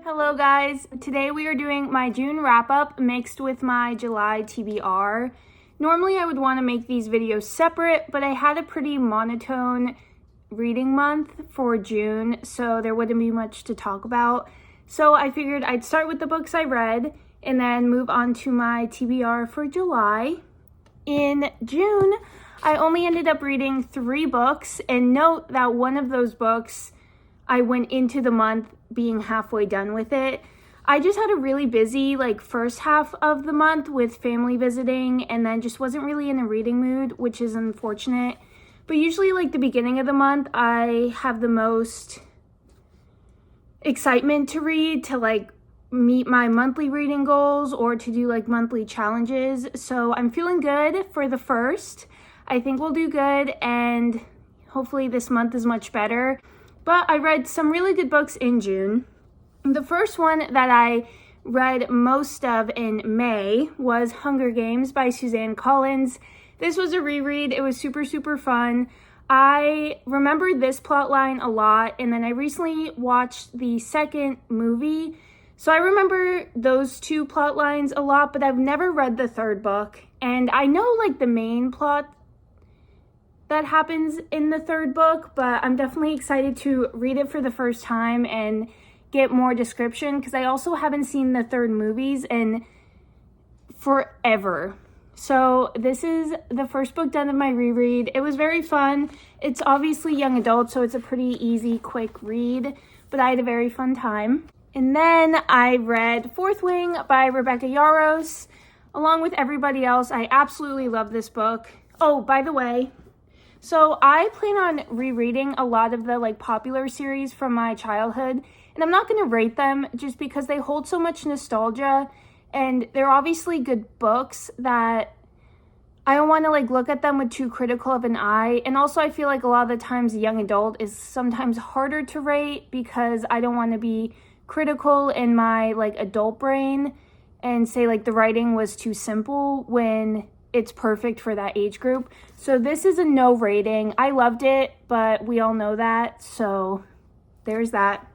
Hello guys, today we are doing my June wrap-up mixed with my July TBR. Normally I would want to make these videos separate, but I had a pretty monotone reading month for June, so there wouldn't be much to talk about. So I figured I'd start with the books I read and then move on to my TBR for July. In June, I only ended up reading 3 books, and note that one of those books I went into the month being halfway done with it. I just had a really busy first half of the month with family visiting, and then just wasn't really in a reading mood, which is unfortunate. But usually the beginning of the month, I have the most excitement to read, to meet my monthly reading goals or to do monthly challenges. So I'm feeling good for the first. I think we'll do good, and hopefully this month is much better. But I read some really good books in June. The first one that I read most of in May was Hunger Games by Suzanne Collins. This was a reread. It was super, super fun. I remembered this plotline a lot, and then I recently watched the second movie. So I remember those 2 plot lines a lot, but I've never read the third book. And I know the main plot that happens in the third book, but I'm definitely excited to read it for the first time and get more description, because I also haven't seen the third movies in forever. So this is the first book done of my reread. It was very fun. It's obviously young adult, so it's a pretty easy, quick read, but I had a very fun time. And then I read Fourth Wing by Rebecca Yarros. Along with everybody else, I absolutely love this book. Oh, by the way, so I plan on rereading a lot of the popular series from my childhood, and I'm not going to rate them just because they hold so much nostalgia, and they're obviously good books that I don't want to look at them with too critical of an eye. And also I feel a lot of the times young adult is sometimes harder to rate because I don't want to be critical in my adult brain and say the writing was too simple when it's perfect for that age group. So this is a no rating. I loved it, but we all know that, so there's that.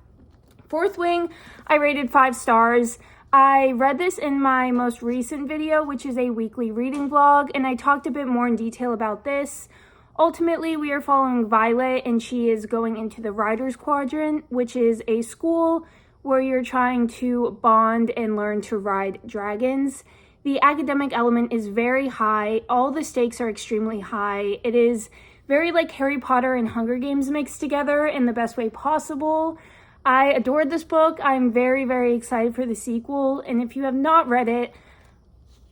Fourth Wing, I rated 5 stars. I read this in my most recent video, which is a weekly reading vlog, and I talked a bit more in detail about this. Ultimately, we are following Violet, and she is going into the Riders Quadrant, which is a school where you're trying to bond and learn to ride dragons. The academic element is very high. All the stakes are extremely high. It is very Harry Potter and Hunger Games mixed together in the best way possible. I adored this book. I'm very, very excited for the sequel. And if you have not read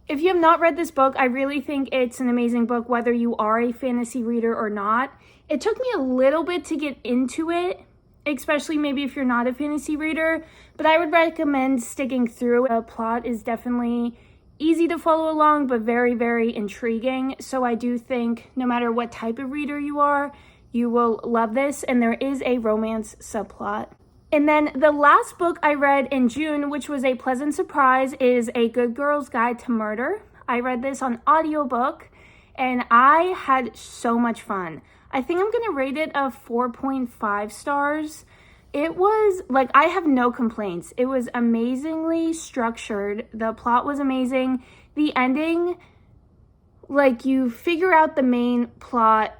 this book, I really think it's an amazing book, whether you are a fantasy reader or not. It took me a little bit to get into it, especially maybe if you're not a fantasy reader, but I would recommend sticking through. The plot is definitely easy to follow along, but very, very intriguing. So I do think no matter what type of reader you are, you will love this, and there is a romance subplot. And then the last book I read in June, which was a pleasant surprise, is A Good Girl's Guide to Murder. I read this on audiobook, and I had so much fun. I think I'm gonna rate it a 4.5 stars. It was I have no complaints. It was amazingly structured. The plot was amazing. The ending, you figure out the main plot,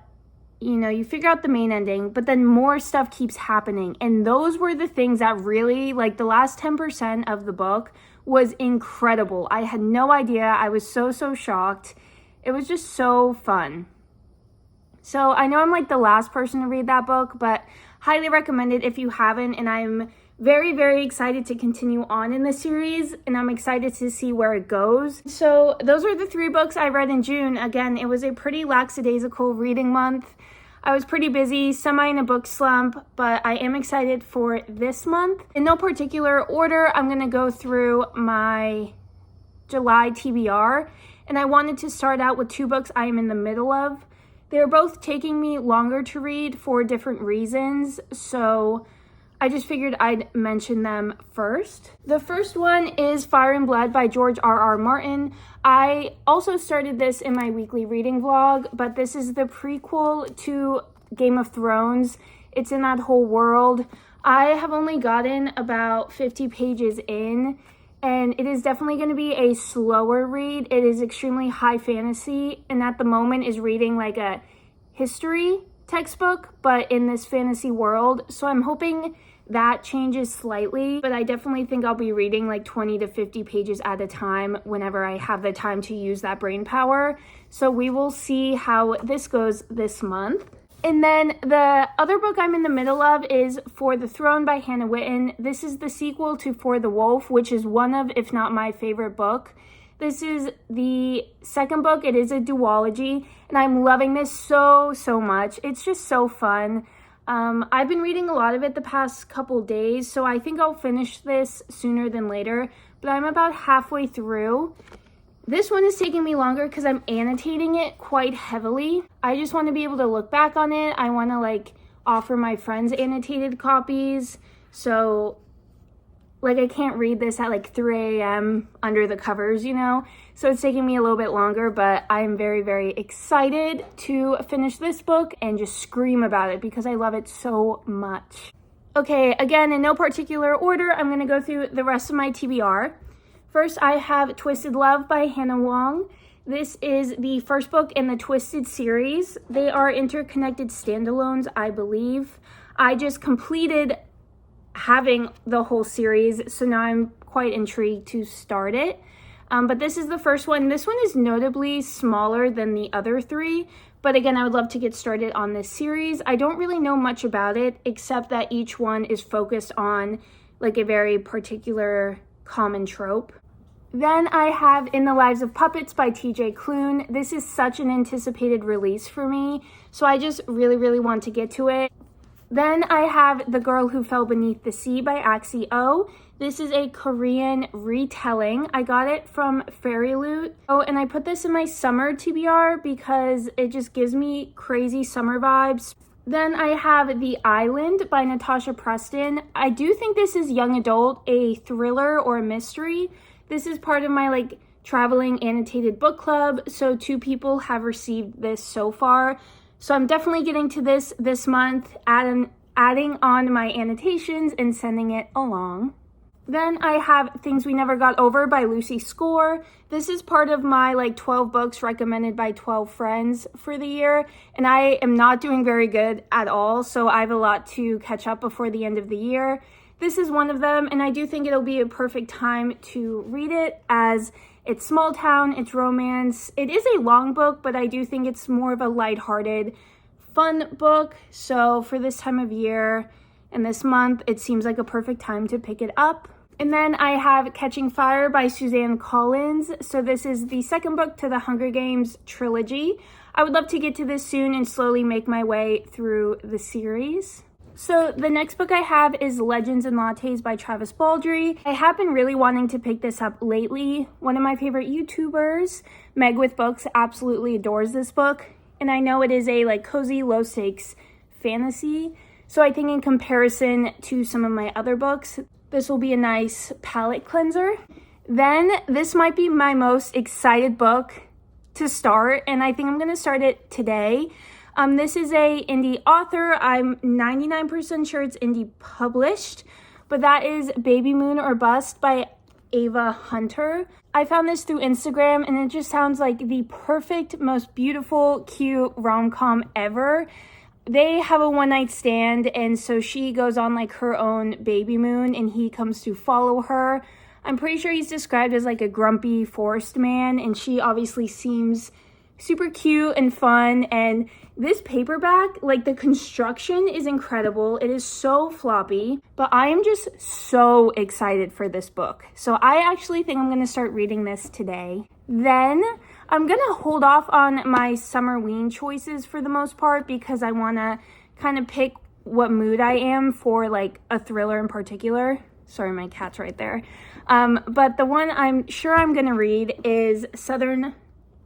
you figure out the main ending, but then more stuff keeps happening. And those were the things that really, the last 10% of the book was incredible. I had no idea. I was so shocked. It was just so fun. So I know I'm the last person to read that book, but highly recommend it if you haven't, and I'm very, very excited to continue on in the series, and I'm excited to see where it goes. So those are the 3 books I read in June. Again, it was a pretty lackadaisical reading month. I was pretty busy, semi in a book slump, but I am excited for this month. In no particular order, I'm going to go through my July TBR, and I wanted to start out with 2 books I am in the middle of. They're both taking me longer to read for different reasons, so I just figured I'd mention them first. The first one is Fire and Blood by George R.R. Martin. I also started this in my weekly reading vlog, but this is the prequel to Game of Thrones. It's in that whole world. I have only gotten about 50 pages in, and it is definitely going to be a slower read. It is extremely high fantasy, and at the moment is reading like a history textbook, but in this fantasy world. So I'm hoping that changes slightly, but I definitely think I'll be reading like 20 to 50 pages at a time whenever I have the time to use that brain power. So we will see how this goes this month. And then the other book I'm in the middle of is For the Throne by Hannah Witten. This is the sequel to For the Wolf, which is one of, if not my favorite book. This is the second book. It is a duology, and I'm loving this so much. It's just so fun. I've been reading a lot of it the past couple days, so I think I'll finish this sooner than later, but I'm about halfway through. This one is taking me longer because I'm annotating it quite heavily. I just want to be able to look back on it. I want to like offer my friends annotated copies. So like I can't read this at like 3 a.m. under the covers, you know? So it's taking me a little bit longer, but I'm very excited to finish this book and just scream about it because I love it so much. Okay, again, in no particular order, I'm going to go through the rest of my TBR. First, I have Twisted Love by Hannah Wong. This is the first book in the Twisted series. They are interconnected standalones, I believe. I just completed having the whole series, so now I'm quite intrigued to start it. But this is the first one. This one is notably smaller than the other three, but again, I would love to get started on this series. I don't really know much about it, except that each one is focused on like a very particular common trope. Then I have In the Lives of Puppets by TJ Klune. This is such an anticipated release for me, so I just really want to get to it. Then I have The Girl Who Fell Beneath the Sea by Axie O. This is a Korean retelling. I got it from Fairy Loot. Oh, and I put this in my summer TBR because it just gives me crazy summer vibes. Then I have The Island by Natasha Preston. I do think this is young adult, a thriller or a mystery. This is part of my like traveling annotated book club, so 2 people have received this so far. So I'm definitely getting to this month, adding on my annotations and sending it along. Then I have Things We Never Got Over by Lucy Score. This is part of my like 12 books recommended by 12 friends for the year, and I am not doing very good at all, so I have a lot to catch up before the end of the year. This is one of them, and I do think it'll be a perfect time to read it as it's small town, it's romance. It is a long book, but I do think it's more of a lighthearted, fun book. So for this time of year and this month, it seems like a perfect time to pick it up. And then I have Catching Fire by Suzanne Collins. So this is the second book to the Hunger Games trilogy. I would love to get to this soon and slowly make my way through the series. So the next book I have is Legends and Lattes by Travis Baldree. I have been really wanting to pick this up lately. One of my favorite YouTubers, Meg with Books, absolutely adores this book. And I know it is a like cozy, low stakes fantasy. So I think in comparison to some of my other books, this will be a nice palate cleanser. Then this might be my most excited book to start, and I think I'm going to start it today. This is a indie author. I'm 99% sure it's indie published, but that is Baby Moon or Bust by Ava Hunter. I found this through Instagram, and it just sounds like the perfect, most beautiful, cute rom-com ever. They have a one-night stand, and so she goes on like her own baby moon, and he comes to follow her. I'm pretty sure he's described as like a grumpy forest man, and she obviously seems super cute and fun. And this paperback, like the construction is incredible. It is so floppy, but I am just so excited for this book. So I actually think I'm going to start reading this today. Then I'm going to hold off on my summer-ween choices for the most part because I want to kind of pick what mood I am for like a thriller in particular. Sorry, my cat's right there. But the one I'm sure I'm going to read is Southern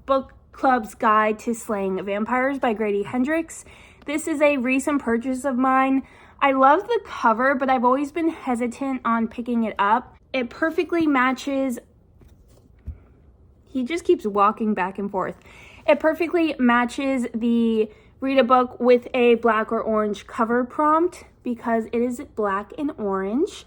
Book Club's Guide to Slaying Vampires by Grady Hendrix. This is a recent purchase of mine. I love the cover, but I've always been hesitant on picking it up. It perfectly matches... He just keeps walking back and forth. It perfectly matches the read a book with a black or orange cover prompt because it is black and orange.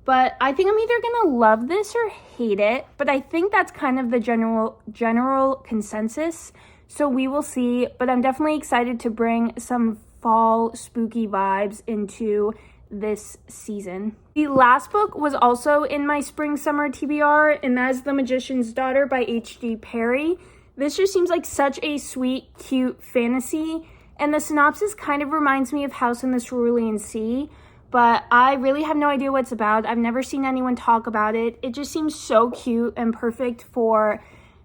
But I think I'm either gonna love this or hate it, but I think that's kind of the general consensus. So we will see, but I'm definitely excited to bring some fall spooky vibes into this season. The last book was also in my spring summer TBR, and that is The Magician's Daughter by H.G. Perry. This just seems like such a sweet, cute fantasy, and the synopsis kind of reminds me of House in the Cerulean Sea, but I really have no idea what it's about. I've never seen anyone talk about it. It just seems so cute and perfect for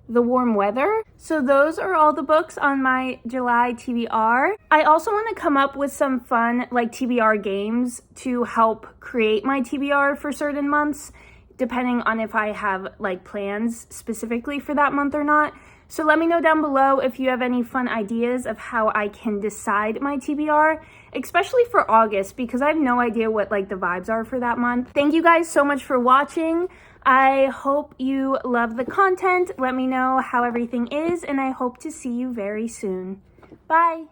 the warm weather. So those are all the books on my July TBR. I also want to come up with some fun like TBR games to help create my TBR for certain months, depending on if I have like plans specifically for that month or not. So let me know down below if you have any fun ideas of how I can decide my TBR, especially for August, because I have no idea what like the vibes are for that month. Thank you guys so much for watching. I hope you love the content. Let me know how everything is, and I hope to see you very soon. Bye.